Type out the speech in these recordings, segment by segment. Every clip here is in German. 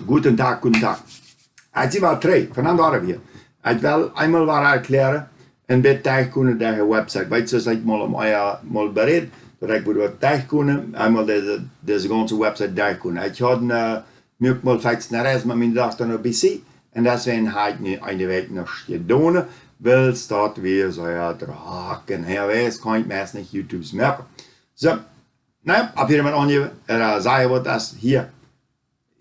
Guten Tag, guten Tag. Als ik tre, vanavond waren we. Ik wil eenmaal waar erklären en bet tijd kunnen deze website. Weet je, ik mal bereid, dat ik wat tijd kunnen, eenmaal deze ganze website tijd kunnen. Ik had mir mal vielleicht eine Reise mit meiner Tochter noch BC und deswegen habe ich nicht eine Weg noch gedauert, weil es dort wie so ja Drachen herweis, kann ich meist nicht YouTubes merken. So, naja, ab hier mal angeben, sagen wir das hier.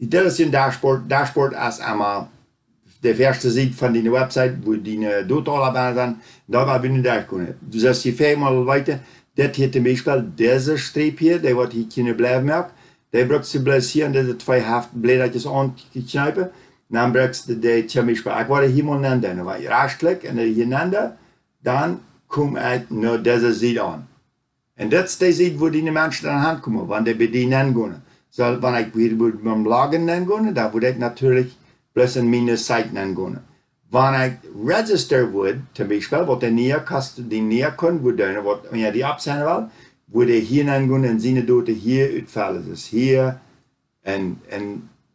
Das ist ein Dashboard. Dashboard ist einmal der erste Seite von der Website, wo die Dotaler sind. Da war ich durchgekommen. Du sagst hier viermal weiter, das hier zum Beispiel, diese Strip hier, der wird hier keine bleiben merken. Die brukst du bloß hier an diese zwei Blädertjes anknijpen. Dan brukst du die zum Beispiel, ich werde hier mal nennen, wenn ich rechtsklick und hier nenne, dann komme ich nur diese Seite an. Und das ist die Seite, wo die Menschen an die Hand kommen, wenn die bedienen können. So, wenn ich hier mit dem Login nennen kann, dann würde ich natürlich bloß in meine Seite nennen können. Wenn ich register würde, zum Beispiel, was die näher können, wo die absenden will, würde ich hier nennen können und seine Daten hier utfallen. Das ist hier und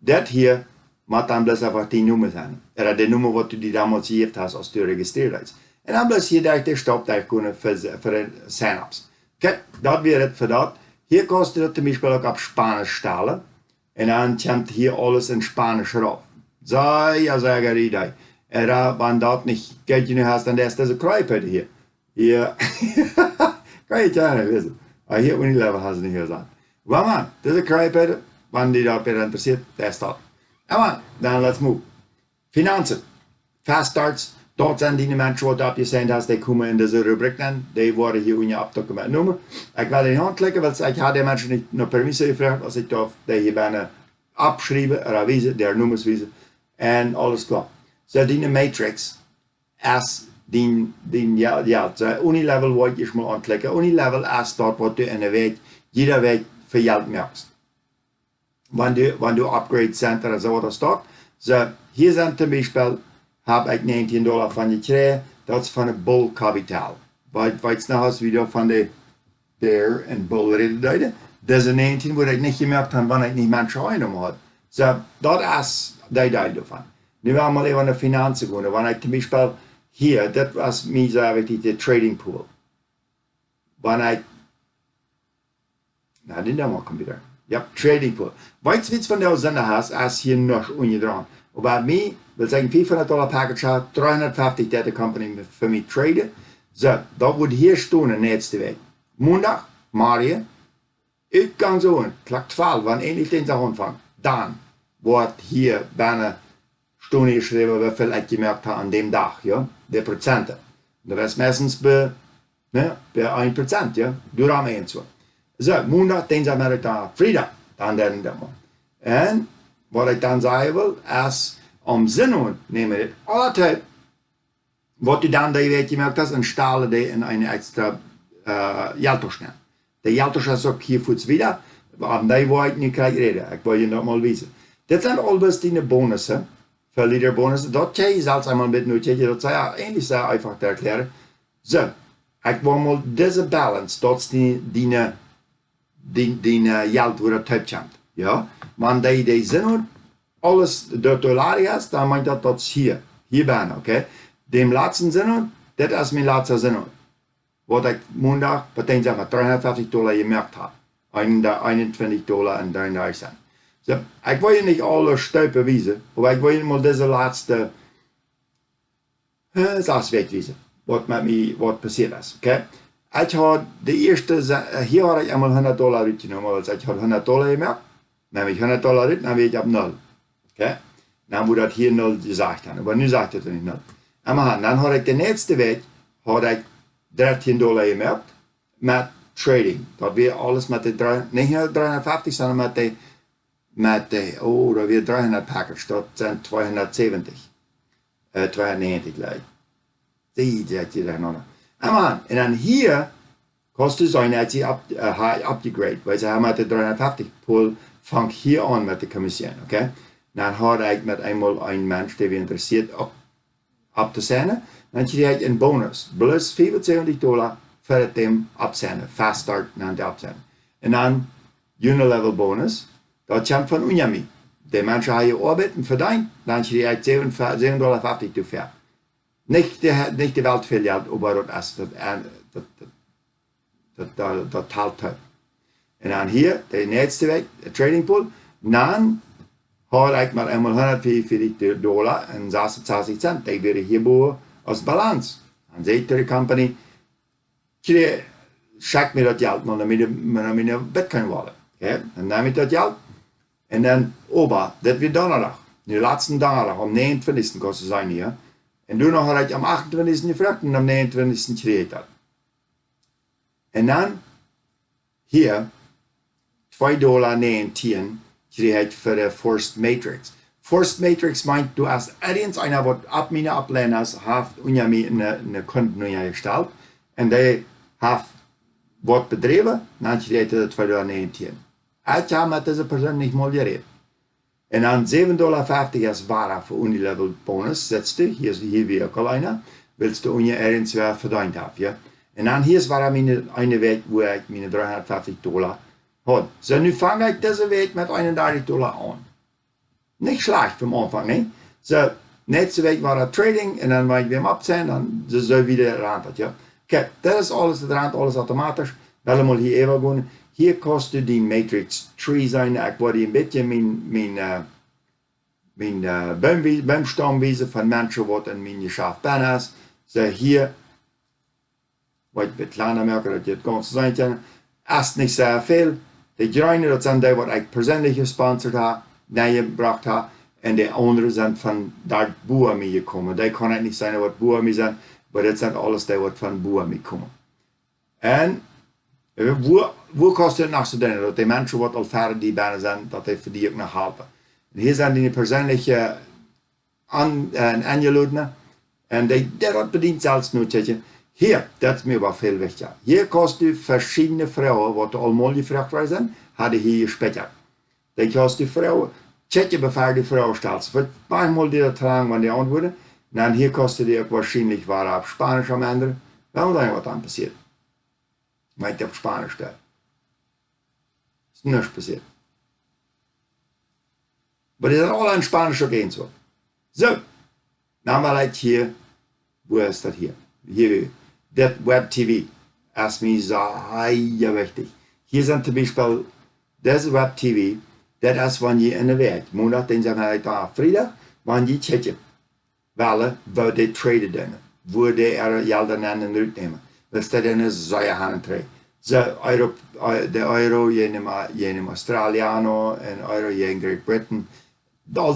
das hier macht dann bloß einfach die Nummer sein. Oder die Nummer, die du damals gegeben hast, als du registriert hast. Und dann bloß hier der Stopp können für den Sign-ups. Okay, das wäre es für das. Hier kostet es zum Beispiel auch auf Spanisch stellen. Und dann kommt hier alles in Spanisch rauf. So, ja, sehr gerne Idee. Oder wenn du nicht Geld hast, dann ist diese Kreuzpelle hier. Hier, kann ich ja nicht wissen. Aber hier Unilever hast du nicht gesagt. Aber man, diese Kreuzpelle, wenn die da interessiert, der ist dort. Aber dann let's move. Finanzen. Fast Starts. Dort sind die Menschen, die du abgesehen hast, die kommen in diese Rubrik nennen. Die werden hier unten abdrucken mit Nummer. Ich werde die Hand klicken, weil ich habe die Menschen nicht noch Permisse gefragt, als ich darf die hier bijna abschreiben oder wiesen, der Nummers wiesen. Und alles klar. So, die Matrix ist ja, so Unilevel wollte ich mal anklicken. Unilevel ist dort, wo du in der Weg, jeder Weg für Geld merkst. Wenn du Upgrades sind oder so, das dort. So, hier sind zum Beispiel, habe ich $19 von gekriegt, das ist von dem Bull-Kapital. Weißt du noch, wie du von der Bear und Bull redet? Das ist 19, wo ich nicht gemerkt habe, wenn ich nicht Menschen eingenommen habe. So, das ist der Teil davon. Nu werden wir mal eben in die Finanzen gehen. Wenn ich zum Beispiel hier, das was mir so wichtig, der Trading Pool. Wenn ich, na, den da mal Computer. Ja, Trading Pool. Weißt du, wie es von der Sender hast, ist hier noch unten dran. Und bei mir, will sagen, $500 Package hat, 350 der Company für mich traden. So, da wird hier stehen, der nächste Weg. Montag, Mario, ich kann so hin, Tag 12, wann endlich den Tag anfangen. Dann wird hier bei einer Stunde geschrieben, wie viel ich gemerkt habe an dem Tag, ja, der Prozente. Das ist meistens bei 1%, ja, durch am Ende. So, Montag, Dienstag, Mittag, Freitag, dann den mal. Und was ich dann sagen will, ist, am Sinn nehmen wir alle Zeit, was du dann die Weg gemerkt hast, und stellen die in eine extra Jaltosch. Der Jaltosch ist auch hier kurz wieder, aber die wollte ich nicht gleich reden, ich wollte Ihnen noch mal wissen. Das sind alles die Bonussen, für Leader-Bonussen, das ist alles einmal mit nötig, das ist ja ähnlich sehr einfach zu erklären. So, ich will mal diese Balance, das ist die Geld, wo der Typ kommt. Ja, wenn die sind, alles dort ist, dann meint das hier bin, okay? Dem letzten Sinn, das ist mein letzter Sinn. Was ich Montag, beziehungsweise $350 gemerkt habe. $21 und 33 Cent. So, ich will nicht alle Stolper wiesen, aber ich will mal diese letzte Sache wegwiesen, was mit mir passiert ist, okay? Ich habe die erste, hier habe ich einmal $100 mitgenommen, also ich habe $100 gemerkt, nämlich $100 mit, dann bin ich ab 0. Okay? Dann wurde das hier 0 gesagt haben, aber nu sagt es nicht 0. Aber dann habe ich den nächsten Weg, habe ich $13 gemerkt, mit Trading. Das wäre alles mit den nicht nur 350, sondern mit den, oh, da wäre 300 Package, das sind 270. 290 gleich. Die sagt jeder noch. Aber und dann hier kostet es ein, als sie upgrade, weil sie haben mit den 350 Pool, fängt hier an mit der Kommission, okay? Dann hat ich mit einmal einen Mensch, der mich interessiert, abzusenden. Dann kriege ich einen Bonus. Plus $75 für den Absenden. Fast Start nennt der Absenden. Und dann Unilevel Bonus. Das kommt von Unjami. die Menschen haben hier arbeiten, verdient, dann kriegt $7,50 dafür. Nicht die Welt viel Geld, aber das teilt hat. Und dann hier, der nächste Weg, der Trading Pool, dann habe ich mal einmal $144 und 26 Cent, die wäre hier als Balance. Dann sagt die Company, schick mir das Geld mal mit einer Bitcoin-Wallet. Okay? Dann nehme ich das Geld und dann, das wird Donnerstag. Den letzten Donnerstag, am 29. kostet es sein hier. Und du noch habe ich am 28. gefragt und am 29. kriege ich das. Und dann, hier, $2,19 kriege ich für die Forced Matrix. Forced Matrix meint, du hast einer, der ab meiner Ablehnung hat, eine Kunden gestellt. Und der hat was betrieben, dann kriege ich das $2,19. Ich habe mit dieser Person nicht mal geredet. Und dann $7,50 als Ware für Unilevel Bonus setzt du, hier wie einer, willst du irgendwer verdient haben. Ja? Und dann hier ist eine Weg, wo ich meine $350 habe. So, nun fange ich diese Weg mit $31 an. Nicht schlecht vom Anfang, ne? So, nächste Weg war das Trading und dann war ich wieder am Abzählen, dann so wieder rantet, ja. Okay, das ist alles, das rennt alles automatisch. Weil mal hier eben gehen. Hier kostet die Matrix 3 sein, ich wollte ein bisschen mein Baumstammwiese von Menschen, die in mein Geschäft bin. So hier, weil ich kleiner merke, dass das ganz sein kann, erst nicht sehr viel. Die Grüne, das sind die, die ich persönlich gesponsert habe, gebracht habe, und die anderen sind von der Buami gekommen. Die kann nicht sein, was Buami sind, aber das sind alles die, die von Buami kommen. Und wo kostet es noch zu denken, dass die Menschen, die fertig die Bänder sind, dass die für die auch noch helfen. Und hier sind die persönliche Angeludene, und der hat bedient selbst nur Tschechien. Hier, das ist mir aber viel wichtiger. Hier kostet verschiedene Frauen, die allmal gefragt sind, hatte hier gespeichert. Die kostet Frauen, Tschechien bevor die Frau stellt. Wird manchmal die tragen, wenn die antworten. Dann hier kostet die auch wahrscheinlich war auf Spanisch am Ende. Dann was dann passiert. Meint auf Spanisch da. Ist nichts passiert. Aber die sind alle in Spanisch gehen so. So, dann war ich hier, wo ist das hier? Hier, das Web TV. Das ist mir sehr wichtig. Hier sind zum Beispiel das Web TV, das ist, wenn ihr in der Welt, Montag, Dienstag, Freitag, wenn die Tschechien, weil, wo die traden, wo die ihre Gelder nehmen. Das ist eine sehr Hand. So, der Euro, in Australiano, und Euro in Great Britain, all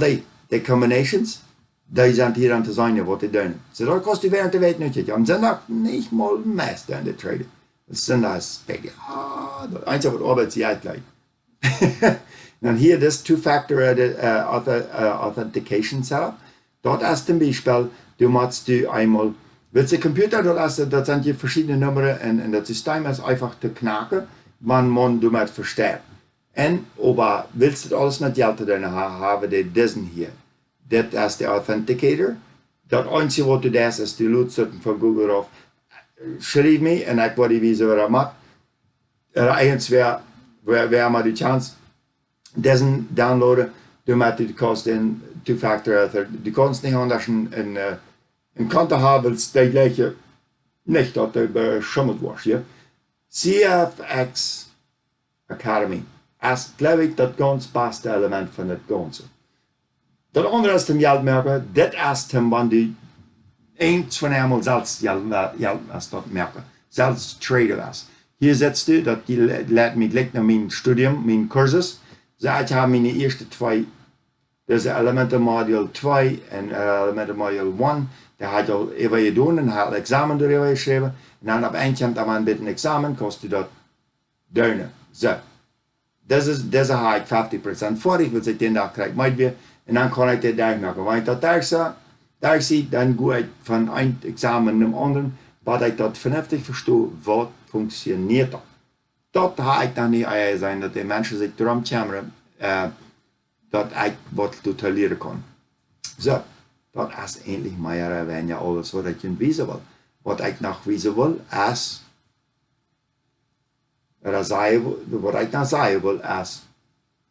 die Combinations, die sind hier an der Seite, was die tun. So, das kostet während der Welt nicht. Am Sonntag nicht mal mehr an der Trade. Das Sonntag ist big. Das Einzige, was Arbeit sie gleich. Und hier das Two-Factor Authentication Setup. Dort ist zum Beispiel, du machst einmal, willst du Computer, das sind hier verschiedene Nummern und das System ist einfach zu knacken, wenn man du mit versteht. Und, aber willst du alles mit Geld drin haben, die diesen hier. Das ist der Authenticator. Das Einzige, was du das ist, die Leute von Google auf, schreib mir und ich werde wissen, was er macht. Eigentlich wäre mal die Chance, diesen downloaden, du machst die Kosten Two-Factor, du kannst nicht anders ein Konto haben, weil es die gleiche nicht, dass du beschummelt wirst. Ja? CFX Academy ist, glaube ich, das ganz beste Element von dem Ganzen. Das andere ist zum Geld merken, das ist, wenn du zwei einmal selbst Geld merken, selbst Trader ist. Hier setzt du, das lädt mich gleich nach meinem Studium, meinen Kurses. So, ich habe meine ersten zwei, das ist Elemental Module 2 und Elemental Module 1. Der hat al even gedaan en had examen door geschreven. En dan op eindje heb je een beetje examen, kost je dat $1. Zo. Deze heb ik 50% voor, ik wil zeggen, den dag krijg ik mij weer. En dan kan ik dat dag maken. Wanneer ik dat dag zie, dan ga ik van een examen naar de andere, wat ik dat vernünftig verstehe, wat functioneert dat. Dat heb ik dan niet zijn, dat die mensen zich erom klammeren, dat ik wat totalieren kan. Zo. Dat is eigenlijk meer weniger alles wat ik je wijzen wil. Wat ik nog wijzen wil is, wat ik nog zeggen wil is,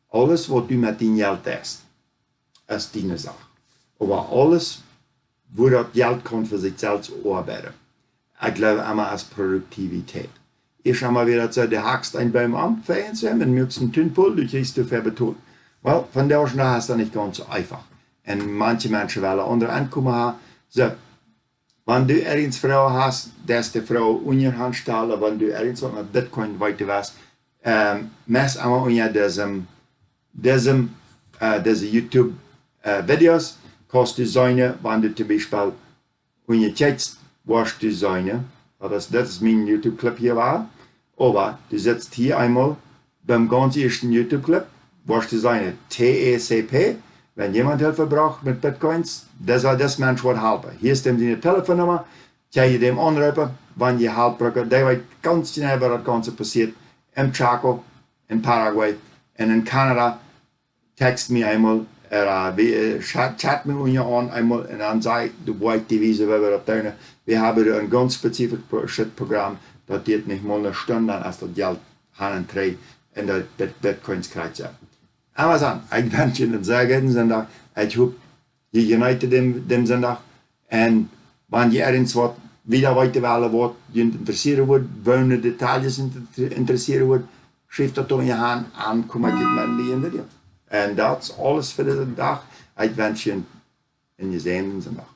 alles wat u met die geld is, ist deine Sache. Aber alles, wo das Geld kommt für sich selbst arbeiten. Ich glaube immer als Produktivität. Ich habe mal wieder gesagt, du hackst einen Baum an, und möchtest einen Tünpol, du kriegst du für Beton. Well, von der aus ist das nicht ganz so einfach. Und manche Menschen wollen andere Einkommen haben. So, wenn du irgendeine Frau hast, dass die Frau unter Hand stellen, wenn du irgendwas mit Bitcoin weiter weißt, mess einmal unter diese YouTube-Videos, kannst du sein, wenn du zum Beispiel unter Text warst du sein, das ist mein YouTube-Clip hier war, aber du sitzt hier einmal beim ganz ersten YouTube-Clip, warst du sein, TECP, wenn jemand Hilfe braucht mit Bitcoins, das Mensch wird helfen. Hier ist deine Telefonnummer, kann ich dem anrufen, wenn ihr Hilfe braucht. Der weiß ganz schnell, was das Ganze passiert. Im Chaco, in Paraguay und in Kanada. Text mir einmal, chat mir an einmal und dann sagt, du weißt die Wiese, wie wir das tun. Wir haben ein ganz spezifisches Programm, das geht nicht mal eine Stunde, als das Geld hanträgt und das Bitcoins kriegt. Aber dann, ich wünsche Ihnen einen sehr guten Sonntag. Ich hoffe, ihr genießt den Sonntag. Und wenn ihr irgendwas wieder weiter wählen wollt, interessieren wollt, wollen Details interessieren wollt, schreibt das in die Hand an, kommt mit dem Video. Und das ist alles für diesen Tag. Ich wünsche Ihnen einen gesegneten Sonntag.